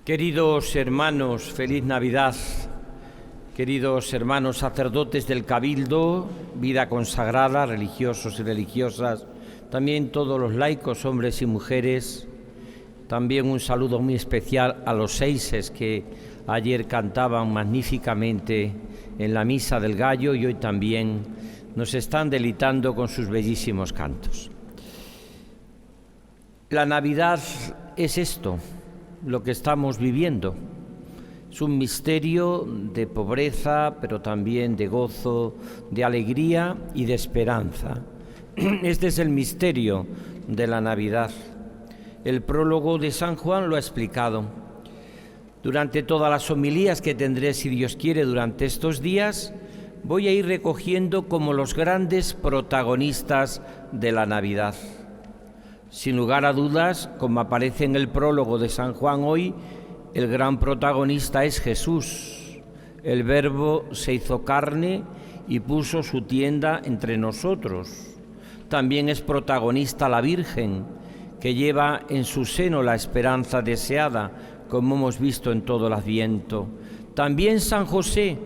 Queridos hermanos, feliz Navidad. Queridos hermanos sacerdotes del Cabildo, vida consagrada, religiosos y religiosas, también todos los laicos, hombres y mujeres, también un saludo muy especial a los seises que ayer cantaban magníficamente en la Misa del Gallo y hoy también nos están deleitando con sus bellísimos cantos. La Navidad es esto, lo que estamos viviendo. Es un misterio de pobreza, pero también de gozo, de alegría y de esperanza. Este es el misterio de la Navidad. El prólogo de San Juan lo ha explicado. Durante todas las homilías que tendré, si Dios quiere, durante estos días, voy a ir recogiendo como los grandes protagonistas de la Navidad. Sin lugar a dudas, como aparece en el prólogo de San Juan hoy, el gran protagonista es Jesús. El Verbo se hizo carne y puso su tienda entre nosotros. También es protagonista la Virgen, que lleva en su seno la esperanza deseada, como hemos visto en todo el Adviento. También San José,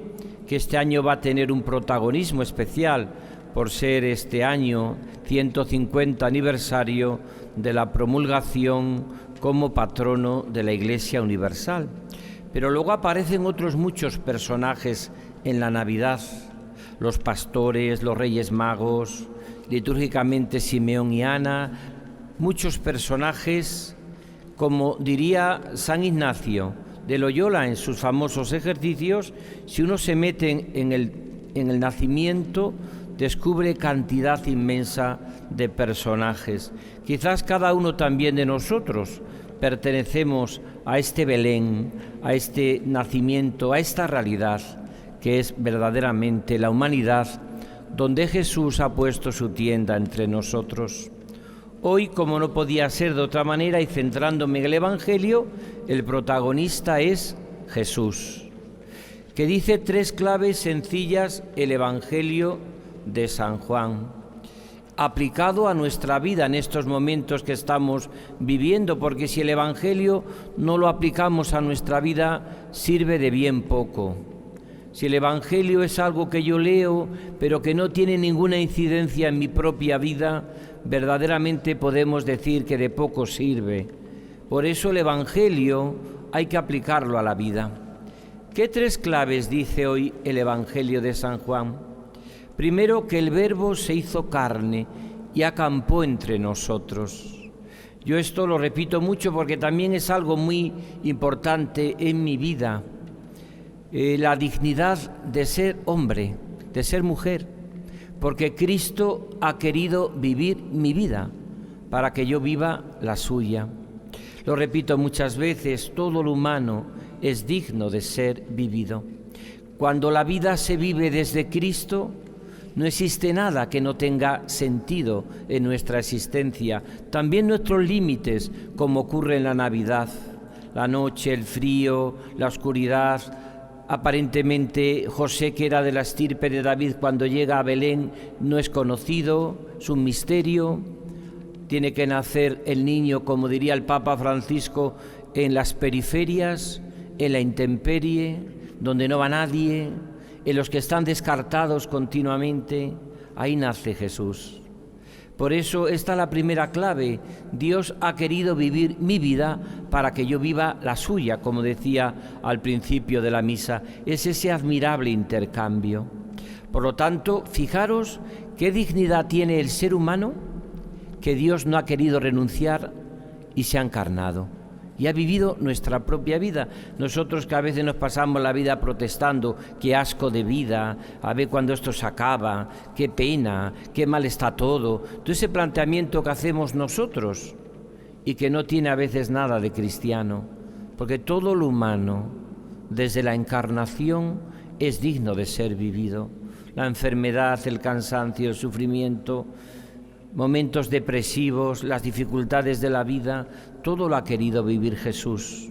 que este año va a tener un protagonismo especial, por ser este año 150 aniversario de la promulgación como patrono de la Iglesia Universal. Pero luego aparecen otros muchos personajes en la Navidad, los pastores, los Reyes Magos, litúrgicamente Simeón y Ana, muchos personajes, como diría San Ignacio de Loyola en sus famosos ejercicios, si uno se mete en el nacimiento, descubre cantidad inmensa de personajes. Quizás cada uno también de nosotros pertenecemos a este Belén, a este nacimiento, a esta realidad que es verdaderamente la humanidad, donde Jesús ha puesto su tienda entre nosotros. Hoy, como no podía ser de otra manera, y centrándome en el Evangelio, el protagonista es Jesús, que dice tres claves sencillas el Evangelio de San Juan, aplicado a nuestra vida en estos momentos que estamos viviendo, porque si el Evangelio no lo aplicamos a nuestra vida, sirve de bien poco. Si el Evangelio es algo que yo leo, pero que no tiene ninguna incidencia en mi propia vida, verdaderamente podemos decir que de poco sirve. Por eso el Evangelio hay que aplicarlo a la vida. ¿Qué tres claves dice hoy el Evangelio de San Juan? Primero, que el Verbo se hizo carne y acampó entre nosotros. Yo esto lo repito mucho porque también es algo muy importante en mi vida. La dignidad de ser hombre, de ser mujer, porque Cristo ha querido vivir mi vida para que yo viva la suya. Lo repito muchas veces, todo lo humano es digno de ser vivido. Cuando la vida se vive desde Cristo, no existe nada que no tenga sentido en nuestra existencia. También nuestros límites, como ocurre en la Navidad, la noche, el frío, la oscuridad. Aparentemente José, que era de la estirpe de David, cuando llega a Belén no es conocido, es un misterio. Tiene que nacer el niño, como diría el Papa Francisco, en las periferias, en la intemperie, donde no va nadie, en los que están descartados continuamente. Ahí nace Jesús. Por eso esta es la primera clave. Dios ha querido vivir mi vida para que yo viva la suya, como decía al principio de la misa. Es ese admirable intercambio. Por lo tanto, fijaros qué dignidad tiene el ser humano, que Dios no ha querido renunciar y se ha encarnado. Y ha vivido nuestra propia vida. Nosotros que a veces nos pasamos la vida protestando, qué asco de vida, a ver cuándo esto se acaba, qué pena, qué mal está todo. Todo ese planteamiento que hacemos nosotros y que no tiene a veces nada de cristiano, porque todo lo humano, desde la encarnación, es digno de ser vivido. La enfermedad, el cansancio, el sufrimiento, momentos depresivos, las dificultades de la vida, todo lo ha querido vivir Jesús,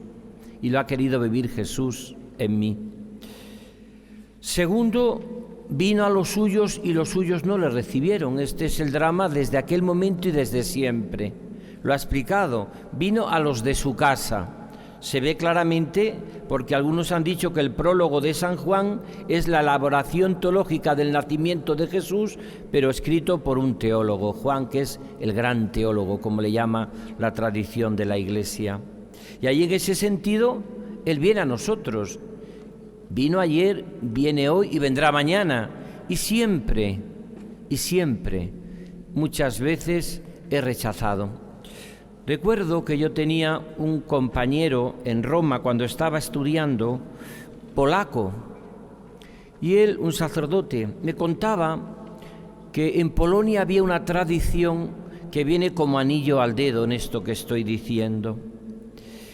y lo ha querido vivir Jesús en mí. Segundo, vino a los suyos y los suyos no le recibieron. Este es el drama desde aquel momento y desde siempre. Lo ha explicado, vino a los de su casa. Se ve claramente porque algunos han dicho que el prólogo de San Juan es la elaboración teológica del nacimiento de Jesús, pero escrito por un teólogo, Juan, que es el gran teólogo, como le llama la tradición de la Iglesia. Y ahí en ese sentido, Él viene a nosotros. Vino ayer, viene hoy y vendrá mañana. Y siempre, muchas veces he rechazado. Recuerdo que yo tenía un compañero en Roma cuando estaba estudiando, polaco, y él, un sacerdote, me contaba que en Polonia había una tradición que viene como anillo al dedo en esto que estoy diciendo,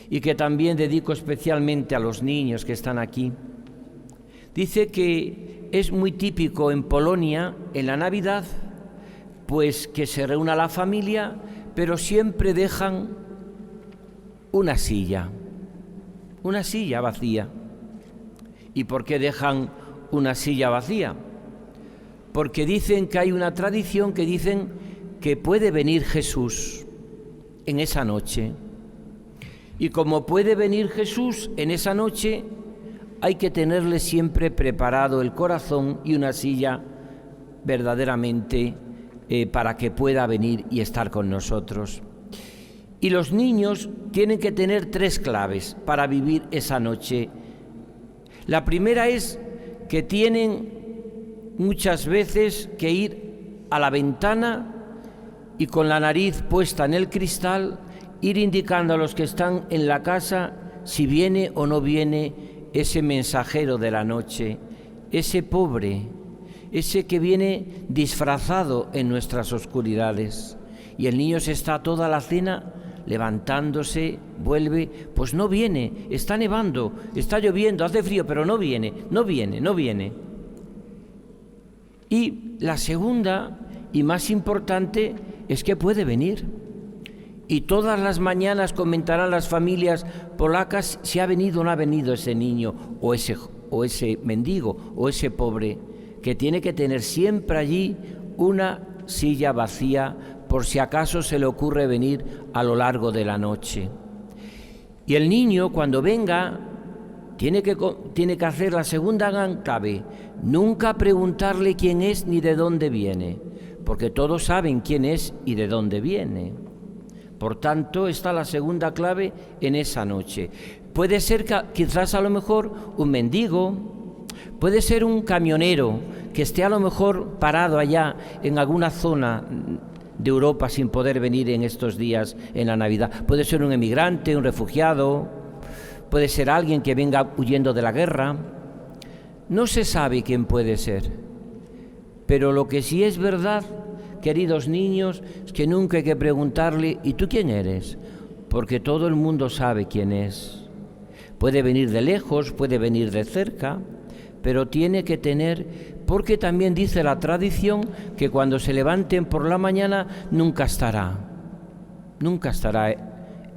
y que también dedico especialmente a los niños que están aquí. Dice que es muy típico en Polonia, en la Navidad, pues que se reúna la familia, pero siempre dejan una silla vacía. ¿Y por qué dejan una silla vacía? Porque dicen que hay una tradición que dicen que puede venir Jesús en esa noche. Y como puede venir Jesús en esa noche, hay que tenerle siempre preparado el corazón y una silla verdaderamente para que pueda venir y estar con nosotros. Y los niños tienen que tener 3 claves para vivir esa noche. La primera es que tienen muchas veces que ir a la ventana y con la nariz puesta en el cristal, ir indicando a los que están en la casa si viene o no viene ese mensajero de la noche, ese pobre, ese que viene disfrazado en nuestras oscuridades. Y el niño se está toda la cena levantándose, vuelve, pues no viene, está nevando, está lloviendo, hace frío, pero no viene. Y la segunda y más importante es que puede venir. Y todas las mañanas comentarán las familias polacas si ha venido o no ha venido ese niño, o ese mendigo, o ese pobre, que tiene que tener siempre allí una silla vacía por si acaso se le ocurre venir a lo largo de la noche. Y el niño, cuando venga, tiene que hacer la segunda gran clave: nunca preguntarle quién es ni de dónde viene, porque todos saben quién es y de dónde viene. Por tanto, está la segunda clave en esa noche. Puede ser quizás a lo mejor un mendigo, puede ser un camionero que esté a lo mejor parado allá en alguna zona de Europa sin poder venir en estos días en la Navidad. Puede ser un emigrante, un refugiado, puede ser alguien que venga huyendo de la guerra. No se sabe quién puede ser, pero lo que sí es verdad, queridos niños, es que nunca hay que preguntarle ¿y tú quién eres? Porque todo el mundo sabe quién es. Puede venir de lejos, puede venir de cerca, pero tiene que tener, porque también dice la tradición que cuando se levanten por la mañana nunca estará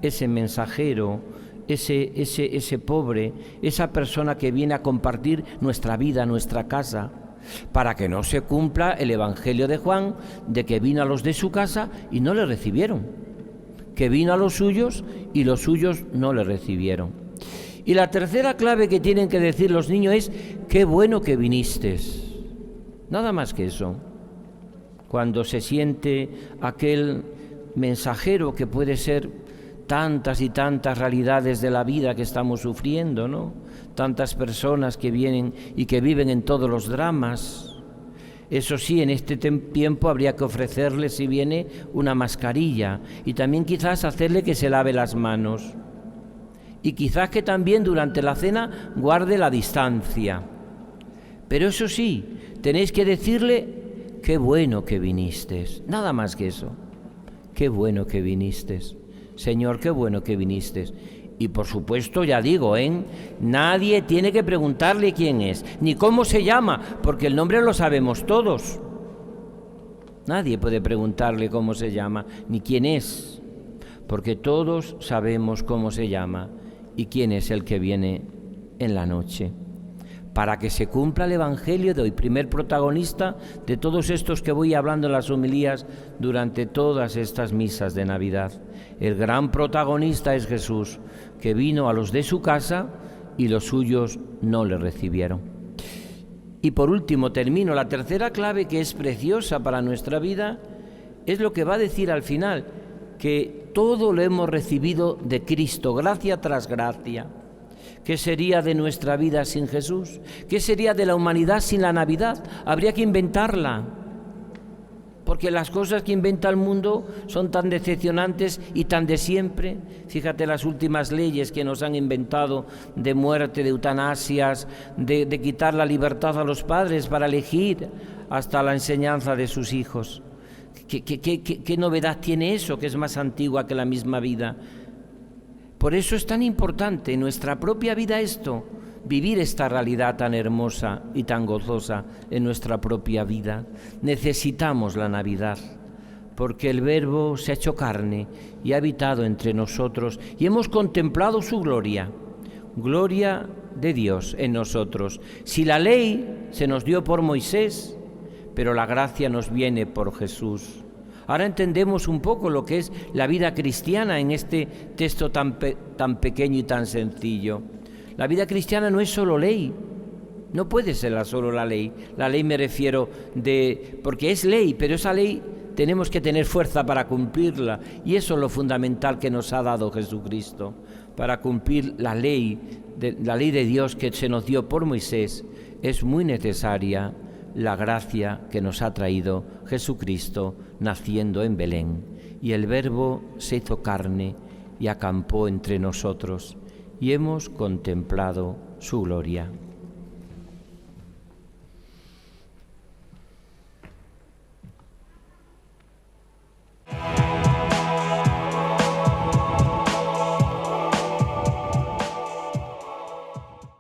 ese mensajero, ese pobre, esa persona que viene a compartir nuestra vida, nuestra casa, para que no se cumpla el Evangelio de Juan de que vino a los de su casa y no le recibieron, que vino a los suyos y los suyos no le recibieron. Y la tercera clave que tienen que decir los niños es: qué bueno que viniste. Nada más que eso. Cuando se siente aquel mensajero, que puede ser tantas y tantas realidades de la vida que estamos sufriendo, ¿no? Tantas personas que vienen y que viven en todos los dramas. Eso sí, en este tiempo habría que ofrecerle, si viene, una mascarilla, y también quizás hacerle que se lave las manos. Y quizás que también durante la cena guarde la distancia. Pero eso sí, tenéis que decirle: qué bueno que viniste. Nada más que eso. Qué bueno que viniste. Señor, qué bueno que viniste. Y por supuesto, ya digo, nadie tiene que preguntarle quién es, ni cómo se llama, porque el nombre lo sabemos todos. Nadie puede preguntarle cómo se llama, ni quién es, porque todos sabemos cómo se llama y quién es el que viene en la noche. para que se cumpla el Evangelio de hoy, primer protagonista de todos estos que voy hablando en las homilías durante todas estas misas de Navidad. El gran protagonista es Jesús, que vino a los de su casa y los suyos no le recibieron. Y por último termino, la tercera clave, que es preciosa para nuestra vida, es lo que va a decir al final, que todo lo hemos recibido de Cristo, gracia tras gracia. ¿Qué sería de nuestra vida sin Jesús? ¿Qué sería de la humanidad sin la Navidad? Habría que inventarla, porque las cosas que inventa el mundo son tan decepcionantes y tan de siempre. Fíjate las últimas leyes que nos han inventado de muerte, de eutanasias, de quitar la libertad a los padres para elegir hasta la enseñanza de sus hijos. ¿Qué novedad tiene eso, que es más antigua que la misma vida? Por eso es tan importante en nuestra propia vida esto, vivir esta realidad tan hermosa y tan gozosa en nuestra propia vida. Necesitamos la Navidad, porque el Verbo se ha hecho carne y ha habitado entre nosotros y hemos contemplado su gloria, gloria de Dios en nosotros. Si la ley se nos dio por Moisés, pero la gracia nos viene por Jesús. Ahora entendemos un poco lo que es la vida cristiana en este texto tan pequeño y tan sencillo. La vida cristiana no es solo ley, no puede ser solo la ley. La ley me refiero porque es ley, pero esa ley tenemos que tener fuerza para cumplirla, y eso es lo fundamental que nos ha dado Jesucristo, para cumplir la ley de Dios que se nos dio por Moisés. Es muy necesaria la gracia que nos ha traído Jesucristo naciendo en Belén, y el Verbo se hizo carne y acampó entre nosotros, y hemos contemplado su gloria.